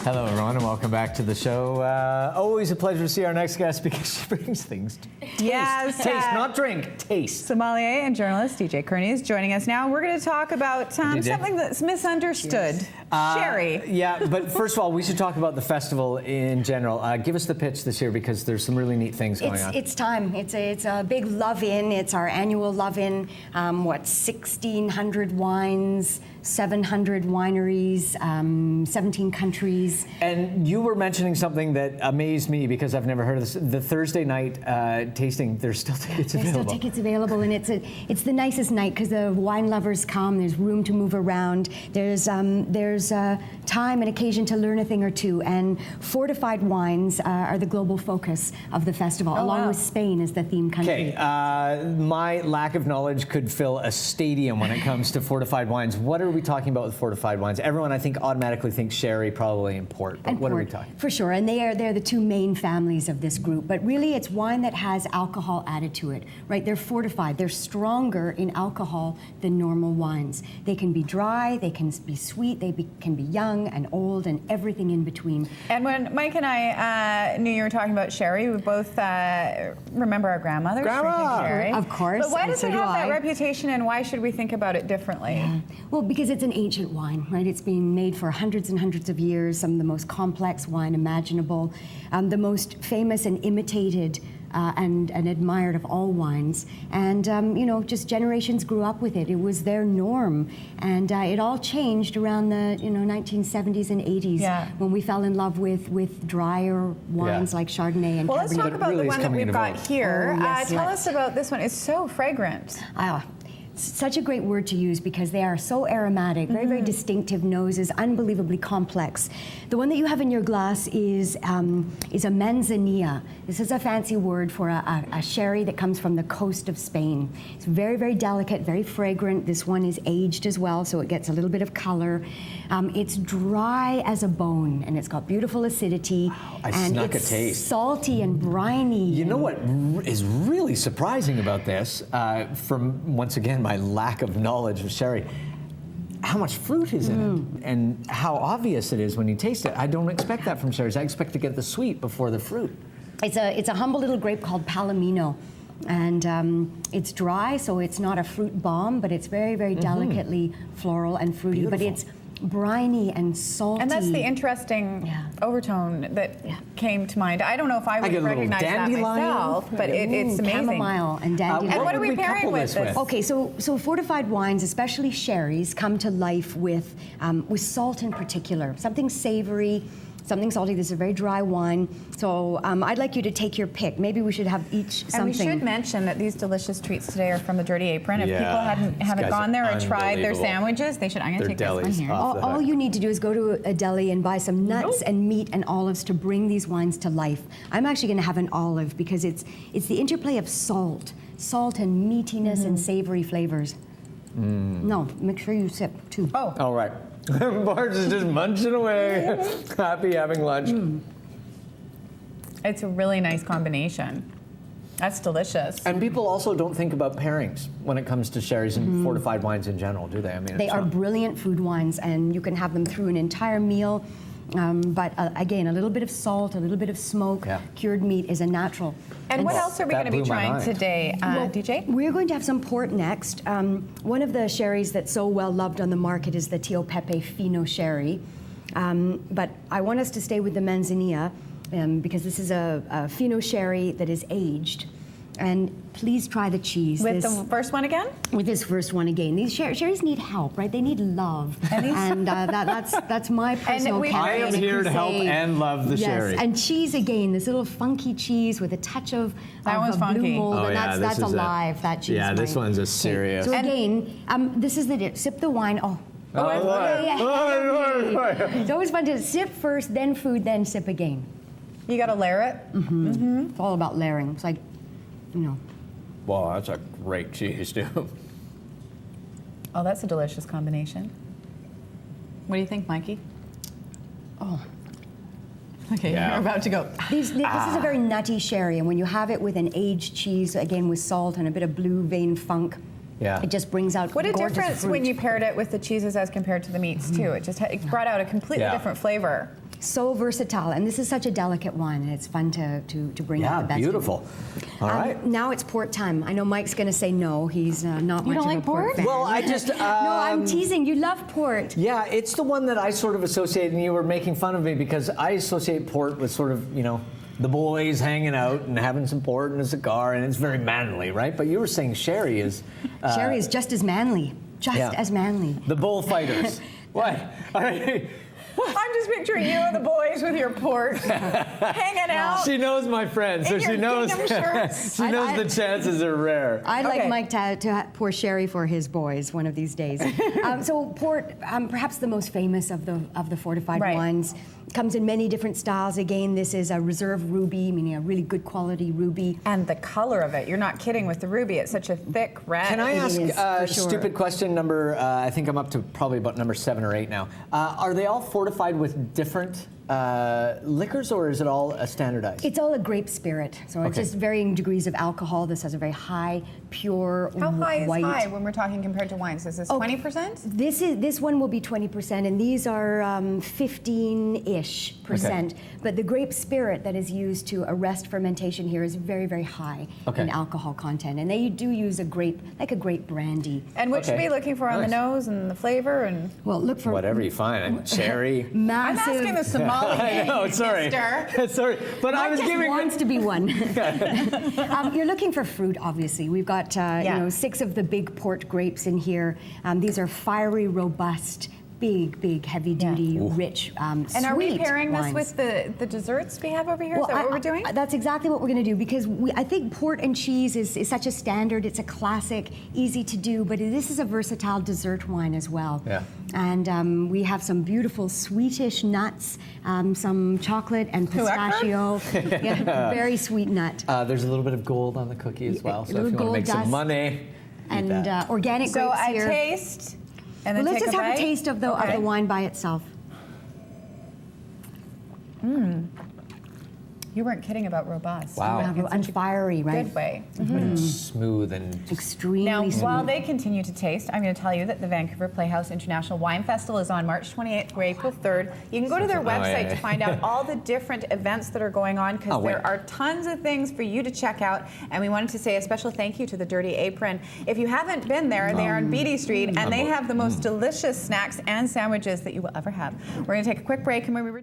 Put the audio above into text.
Hello, everyone, and welcome back to the show. Always a pleasure to see our next guest because she brings things to taste. Yes. Taste, not drink, taste. Sommelier and journalist DJ Kearney is joining us now. We're going to talk about something that's misunderstood. Sherry. Yeah, but first of all, we should talk about the festival in general. Give us the pitch this year because there's some really neat things going on. It's time. It's a big love-in. It's our annual love-in. 1,600 wines, 700 wineries, 17 countries. And you were mentioning something that amazed me because I've never heard of this. The Thursday night tasting, there's still tickets available. There's still tickets available, and it's the nicest night because the wine lovers come. There's room to move around. There's time and occasion to learn a thing or two. And fortified wines are the global focus of the festival, along with Spain as the theme country. Okay, my lack of knowledge could fill a stadium when it comes to fortified wines. What are we talking about with fortified wines? Everyone, I think, automatically thinks sherry, probably, and port. But what are we talking? For sure, and they're the two main families of this group. But really, it's wine that has alcohol added to it, right? They're fortified. They're stronger in alcohol than normal wines. They can be dry, they can be sweet, can be young and old, and everything in between. And when Mike and I knew you were talking about sherry, we both remember our grandmothers drinking sherry. Of course. But why does it have that reputation, and why should we think about it differently? Yeah. Well, because it's an ancient wine, right? It's been made for hundreds and hundreds of years, some of the most complex wine imaginable, the most famous and imitated and admired of all wines. And, just generations grew up with it. It was their norm. And it all changed around the, 1970s and 80s when we fell in love with drier wines like Chardonnay and Cabernet. Well, let's talk about the one that we've got here. Tell us about this one. It's so fragrant. Such a great word to use because they are so aromatic, very, very distinctive noses, unbelievably complex. The one that you have in your glass is a manzanilla. This is a fancy word for a sherry that comes from the coast of Spain. It's very, very delicate, very fragrant. This one is aged as well, so it gets a little bit of color. It's dry as a bone, and it's got beautiful acidity. Wow, I snuck a taste. Salty and briny. You know what is really surprising about this, from, once again, my lack of knowledge of sherry, how much fruit is in it and how obvious it is when you taste it. I don't expect that from sherries. I expect to get the sweet before the fruit. It's a humble little grape called Palomino, and it's dry, so it's not a fruit bomb, but it's very, very delicately floral and fruity. Beautiful. But it's briny and salty. And that's the interesting overtone that came to mind. I don't know if I would recognize that myself, but it's amazing. Chamomile and dandelion. And what are we pairing with this? Okay, so fortified wines, especially sherries, come to life with salt in particular. Something savory, something salty. This is a very dry wine. So I'd like you to take your pick. Maybe we should have each something. And we should mention that these delicious treats today are from the Dirty Apron. If people haven't gone there or tried their sandwiches, they should. I'm going to take this one here. All you need to do is go to a deli and buy some nuts and meat and olives to bring these wines to life. I'm actually going to have an olive because it's the interplay of salt and meatiness and savory flavors. No, make sure you sip too. Oh. All right. Bart is just munching away, happy having lunch. It's a really nice combination. That's delicious. And people also don't think about pairings when it comes to sherries and fortified wines in general, do they? I mean, they are brilliant food wines, and you can have them through an entire meal. But again, a little bit of salt, a little bit of smoke, cured meat is a natural. And what else are we going to be trying today, DJ? We're going to have some port next. One of the sherries that's so well loved on the market is the Tio Pepe Fino sherry. But I want us to stay with the Manzanilla because this is a Fino sherry that is aged. And please try the cheese. With the first one again? With this first one again. These sherries need help, right? They need love. And that's my personal I am here to help and love the sherry. And cheese again, this little funky cheese with a touch of blue mold. Oh, and that's alive, that cheese. Yeah, this one's a serious. So again, this is the dip. Sip the wine. It's always fun to sip first, then food, then sip again. You got to layer it? It's all about layering. It's like, Wow, that's a great cheese, too. Oh, that's a delicious combination. What do you think, Mikey? Oh. Okay, you're about to go. This is a very nutty sherry, and when you have it with an aged cheese, again with salt and a bit of blue vein funk, it just brings out what a gorgeous difference fruit. when you paired it with the cheeses as compared to the meats, too. It brought out a completely different flavor. So versatile, and this is such a delicate one, and it's fun to bring out the best. Yeah, beautiful. All right. Now it's port time. I know Mike's going to say no. He's not much don't of like a port fan. Well, I just... no, I'm teasing. You love port. Yeah, it's the one that I sort of associate, and you were making fun of me because I associate port with sort of, you know, the boys hanging out and having some port and a cigar, and it's very manly, right? But you were saying sherry is... Sherry is just as manly. Just as manly. The bullfighters. What? All right. I'm just picturing you and the boys with your port hanging out. She knows my friend, so In she your knows. gingham shirts. She knows the chances are rare. I'd Okay. like Mike to pour sherry for his boys one of these days. So port, perhaps the most famous of the fortified Right. wines, comes in many different styles. Again, this is a reserve ruby, meaning a really good quality ruby. And the color of it, you're not kidding with the ruby. It's such a thick red. Can I ask is, a for sure. stupid question number, I think I'm up to probably about number 7 or 8 now. Are they all fortified with different liquors, or is it all standardized? It's all a grape spirit, so it's Okay. just varying degrees of alcohol. This has a very high, pure How high is white. high when we're talking compared to wines? Is this 20%? This one will be 20%, and these are 15-ish%. But the grape spirit that is used to arrest fermentation here is very, very high in alcohol content, and they do use a grape, like a grape brandy. And what should we be looking for on the nose and the flavor? And Well, look for Whatever you find. Cherry. massive. I'm asking the sommelier. I know, sorry. Sorry. But I Mike was just giving... wants to be one. You're looking for fruit, obviously. We've got 6 of the big port grapes in here. These are fiery, robust, big, heavy-duty, rich, And are we sweet pairing wines. this with the desserts we have over here? Is that what we're doing? That's exactly what we're going to do, because I think port and cheese is such a standard. It's a classic, easy to do, but this is a versatile dessert wine as well. Yeah. And we have some beautiful sweetish nuts, some chocolate and pistachio. Very sweet nut. There's a little bit of gold on the cookie as well, so if little you want to gold make some dust. money, eat And that. organic So grapes I here. taste, and then Well, let's take just have bite. a taste of the wine by itself. You weren't kidding about robust. Wow. And fiery, right? Good way. Smooth and... Extremely Now, smooth. while they continue to taste, I'm going to tell you that the Vancouver Playhouse International Wine Festival is on March 28th through April 3rd. You can go to their website to find out all the different events that are going on, because there are tons of things for you to check out. And we wanted to say a special thank you to the Dirty Apron. If you haven't been there, they are on Beatty Street, and they have the most delicious snacks and sandwiches that you will ever have. We're going to take a quick break, and when we return,